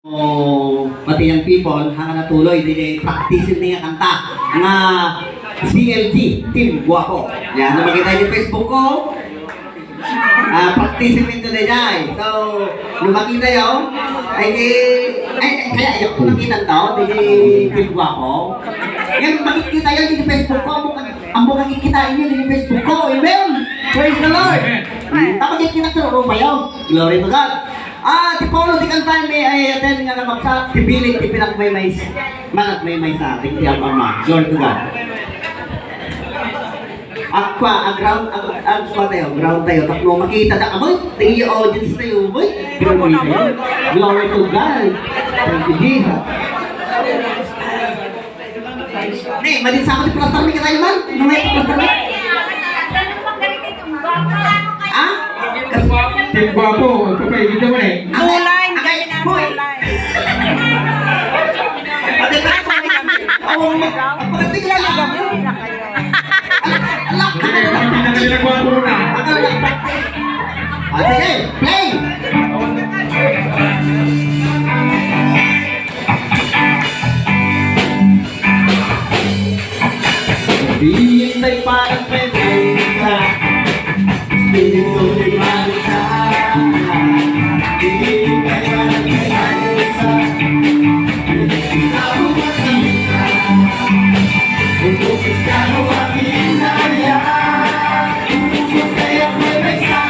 pati yung people hanga natuloy din practice niya kanta nga CLG Team Guapo. Yan na makita yung Facebook ko. Practice nito na dyan. So, nung makita yun, kaya ayaw ko nakita to, din Team Guapo. Yan, makikita yun din Facebook ko. Ang mukhang kikitain nyo din Facebook ko. Amen! Praise the Lord! Tapos yung kinagturo ba yun? Glory to God! Di Paulo, di kantahan may attend nga naman sa tibilit, pinagmaymay sa ating tiyang ama. Glory to God. Ground tayo. Tapos makita na, amoy, tingin yung audience tayo, boy. Glory to God. Thank you, Jesus. Malin sa ako di plaster mi katayo man? Numay ko plaster mi? Tim Guapo, ito pa yung mo eh. Kulay, hindi na kulay. Ate ka sa kami. Oh, pagdating lang Talagang yun na kayo. Alak ka na lang. Pinakalilang Guapo na. Sige, play! Hintay parang pensa, pinituloy malita. Hintay parang pensa, pinagsinabo makita. Untuk iskano ang hinaya, puso kaya pensa.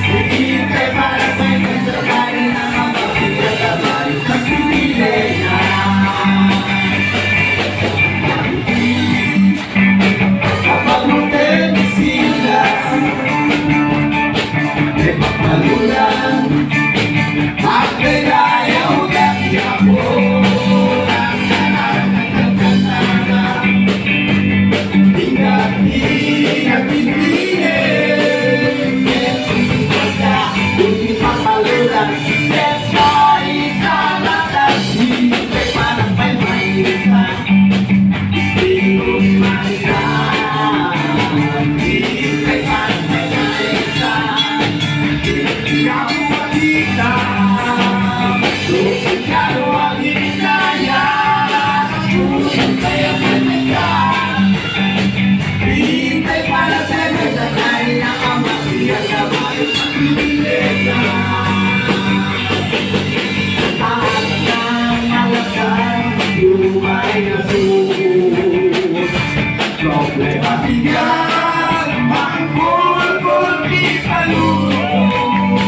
Hintay parang pensa, kaya na mapapilad ang maling pagpipili na. Kapag mutin sila, malulang at ayaw ng yapo. Ingat-ingat pintingin, hindi pa malulang. Sa isang lakas, hindi parang may mahirita. Hindi mahirita. Problema bigat, ang bulbul di palulong.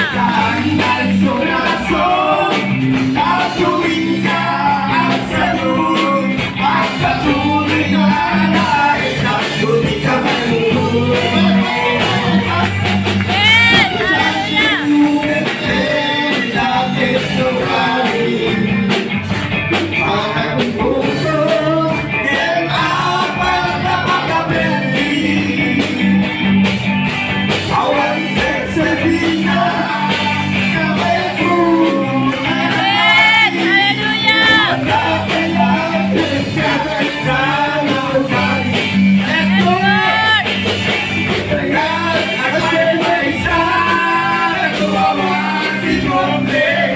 Kahanginan surason, tatuwin ka at salud. At patuloy na dahil nasulit ka malulong. Lapit sa kanin, pagkakong puso. Yeah.